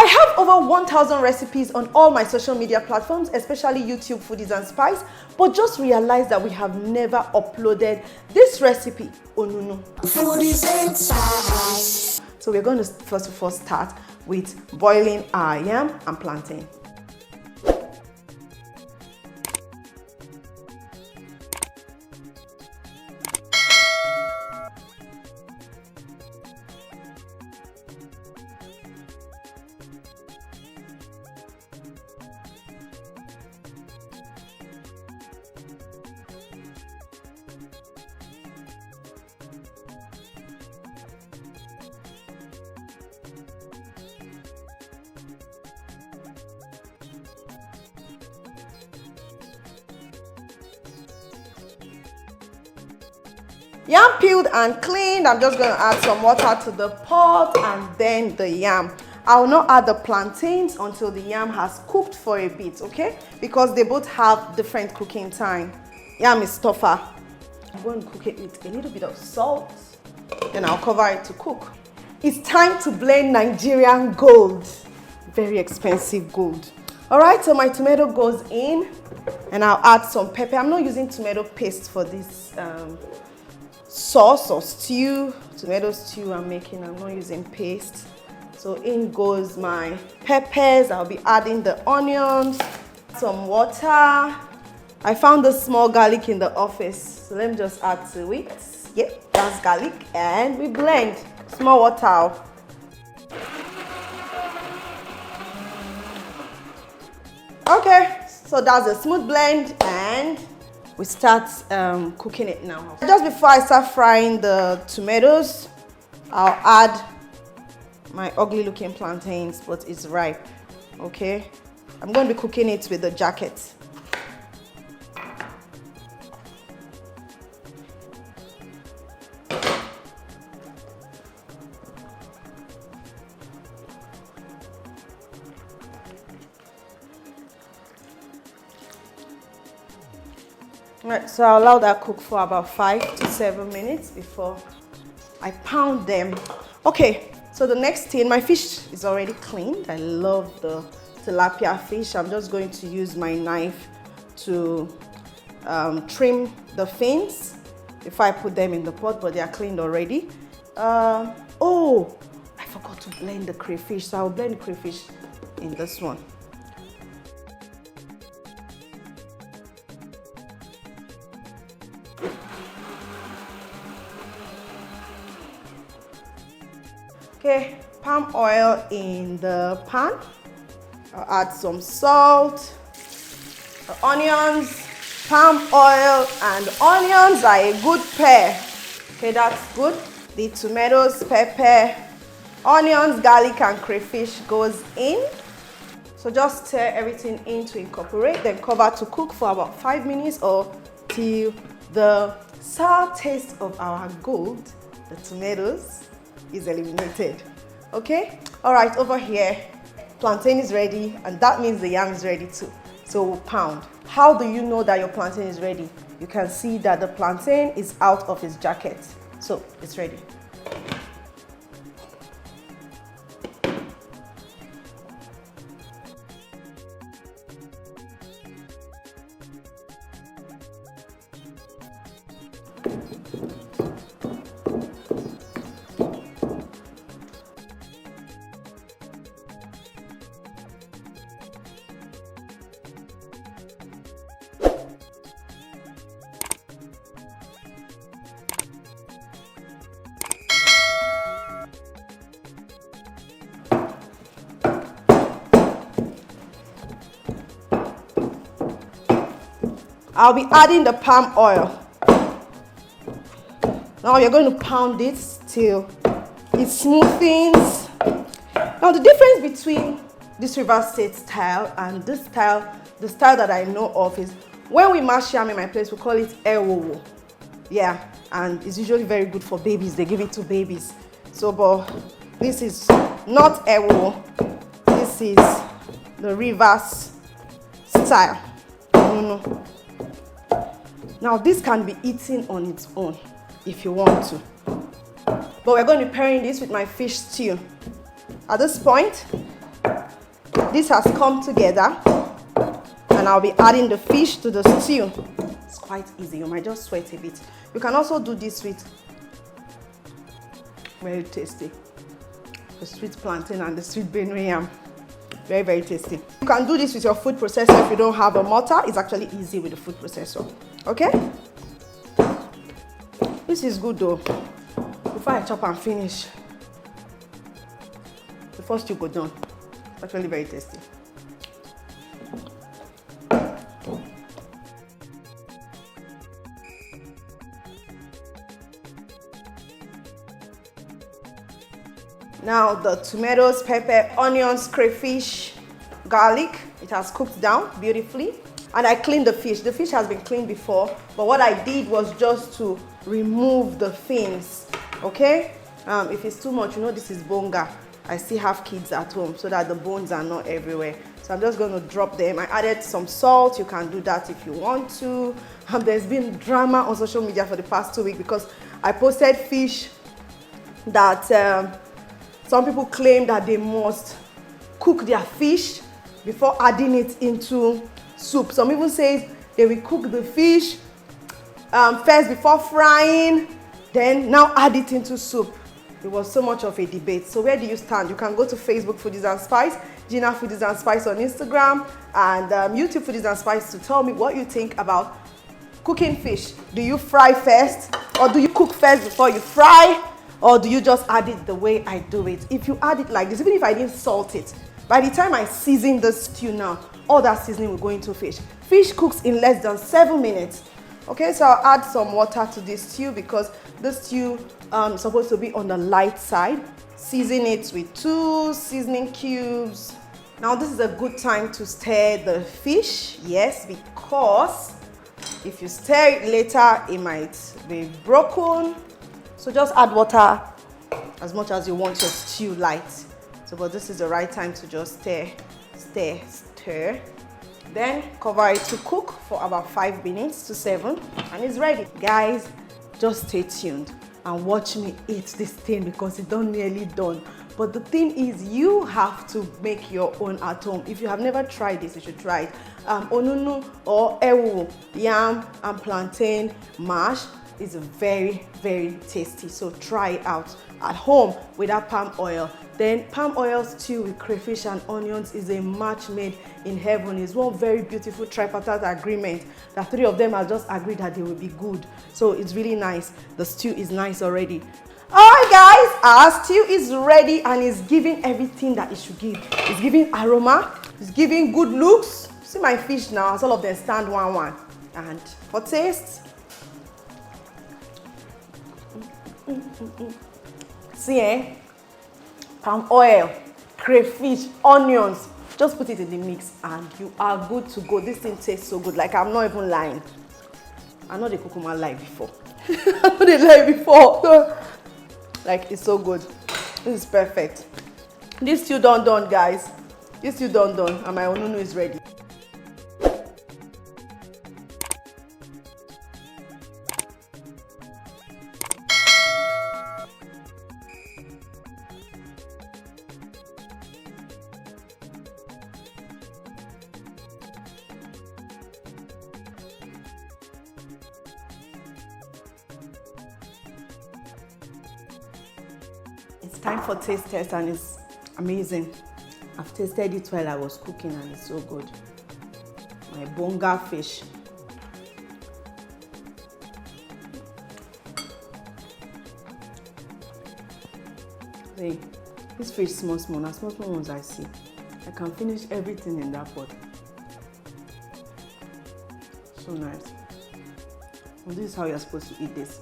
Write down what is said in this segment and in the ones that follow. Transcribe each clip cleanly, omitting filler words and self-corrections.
I have over 1,000 recipes on all my social media platforms, especially YouTube, Foodies and Spice, but just realized that we have never uploaded this recipe, Onunu. Foodies and Spice. So we're going to first of all start with boiling our yam and plantain. Yam peeled and cleaned. I'm just going to add some water to the pot and then the yam. I will not add the plantains until the yam has cooked for a bit, okay? Because they both have different cooking time. Yam is tougher. I'm going to cook it with a little bit of salt. Then I'll cover it to cook. It's time to blend Nigerian gold. Very expensive gold. All right, so my tomato goes in and I'll add some pepper. I'm not using tomato paste for this sauce or stew, tomato stew I'm making. I'm not using paste. So in goes my peppers. I'll be adding the onions, some water. I found the small garlic in the office, so let me just add to it. Yep, that's garlic, and we blend. Small water. Okay, so that's a smooth blend, and we start cooking it now. Just before I start frying the tomatoes, I'll add my ugly looking plantains, but it's ripe, okay? I'm going to be cooking it with the jacket. Right, so I'll allow that cook for about 5 to 7 minutes before I pound them. Okay, so the next thing, my fish is already cleaned. I love the tilapia fish. I'm just going to use my knife to trim the fins before I put them in the pot, but they are cleaned already. Oh, I forgot to blend the crayfish, so I'll blend the crayfish in this one. Okay, palm oil in the pan. I'll add some salt, the onions. Palm oil and onions are a good pair. Okay, that's good. The tomatoes, pepper, onions, garlic, and crayfish goes in. So just stir everything in to incorporate, then cover to cook for about 5 minutes or till the sour taste of our gold, the tomatoes, is eliminated. Okay, all right, over here plantain is ready, and that means the yam is ready too, so we'll pound. How do you know that your plantain is ready? You can see that the plantain is out of its jacket, so it's ready. I'll be adding the palm oil. Now you're going to pound it till it smoothens. Now the difference between this River State style and this style, the style that I know of, is when we mash yam in my place, we call it ewowo. Yeah, and it's usually very good for babies. They give it to babies. So, but this is not ewowo. This is the reverse style. No. Now this can be eaten on its own if you want to, but we're going to be pairing this with my fish stew. At this point, this has come together, and I'll be adding the fish to the stew. It's quite easy. You might just sweat a bit. You can also do this with very tasty, the sweet plantain and the sweet Benue yam. Very, very tasty. You can do this with your food processor if you don't have a mortar. It's actually easy with the food processor. Okay? This is good though. Before I chop and finish, the first you go down. It's actually very tasty. Now the tomatoes, pepper, onions, crayfish, garlic, it has cooked down beautifully. And I cleaned the fish. The fish has been cleaned before, but what I did was just to remove the fins, okay? If it's too much, you know this is bonga. I still have kids at home so that the bones are not everywhere. So I'm just going to drop them. I added some salt. You can do that if you want to. There's been drama on social media for the past 2 weeks because I posted fish that some people claim that they must cook their fish before adding it into soup. Some even say they will cook the fish first before frying, then now add it into soup. It was so much of a debate. So where do you stand? You can go to Facebook Foodies and Spice, Gina Foodies and Spice on Instagram, and YouTube Foodies and Spice to tell me what you think about cooking fish. Do you fry first, or do you cook first before you fry? Or do you just add it the way I do it? If you add it like this, even if I didn't salt it, by the time I season the stew now, all that seasoning will go into fish. Fish cooks in less than 7 minutes. Okay, so I'll add some water to this stew because the stew is supposed to be on the light side. Season it with 2 seasoning cubes. Now this is a good time to stir the fish, yes, because if you stir it later, it might be broken. So just add water as much as you want your stew light. So, but this is the right time to just stir. Then cover it to cook for about 5 minutes to 7, and it's ready. Guys, just stay tuned and watch me eat this thing because it's done nearly done. But the thing is, you have to make your own at home. If you have never tried this, you should try it. Onunu or ewu, yam and plantain mash is very, very tasty. So try it out at home without palm oil. Then palm oil stew with crayfish and onions is a match made in heaven. It's one very beautiful tripartite agreement that 3 of them have just agreed that they will be good. So it's really nice. The stew is nice already. Alright guys, our stew is ready and it's giving everything that it should give. It's giving aroma, it's giving good looks. See my fish now, as all of them stand one. And for taste, see palm oil, crayfish, onions, just put it in the mix and you are good to go. This thing tastes so good, like I'm not even lying. I know the cucumber lie before. I know they lie before. Like, it's so good. This is perfect. This stew done, guys. This stew done, and my onunu is ready. It's time for taste test and it's amazing. I've tasted it while I was cooking and it's so good. My bonga fish. See, this fish is small ones I see. I can finish everything in that pot. So nice. And this is how you're supposed to eat this.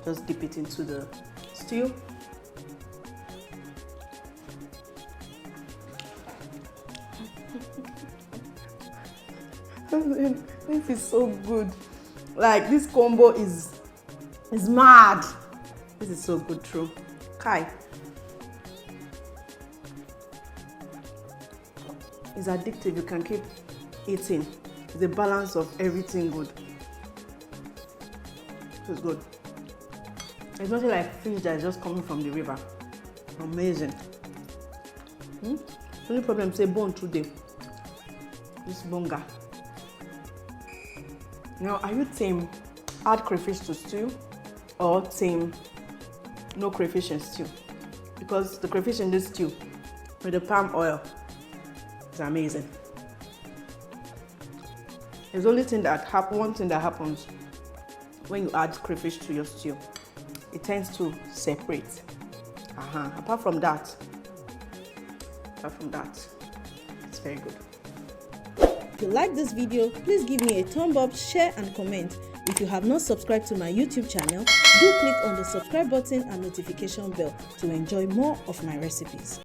Just dip it into the stew. This is so good. Like, this combo is mad. This is so good, true. Kai. It's addictive. You can keep eating. It's a balance of everything good. It's good. It's nothing like fish that is just coming from the river. Amazing. Only problem say bone today. This bonga. Now, are you team add crayfish to stew or team no crayfish in stew? Because the crayfish in this stew with the palm oil is amazing. There's only thing that one thing that happens when you add crayfish to your stew. It tends to separate. Apart from that, it's very good. If you like this video, please give me a thumb up, share and comment. If you have not subscribed to my YouTube channel, do click on the subscribe button and notification bell to enjoy more of my recipes.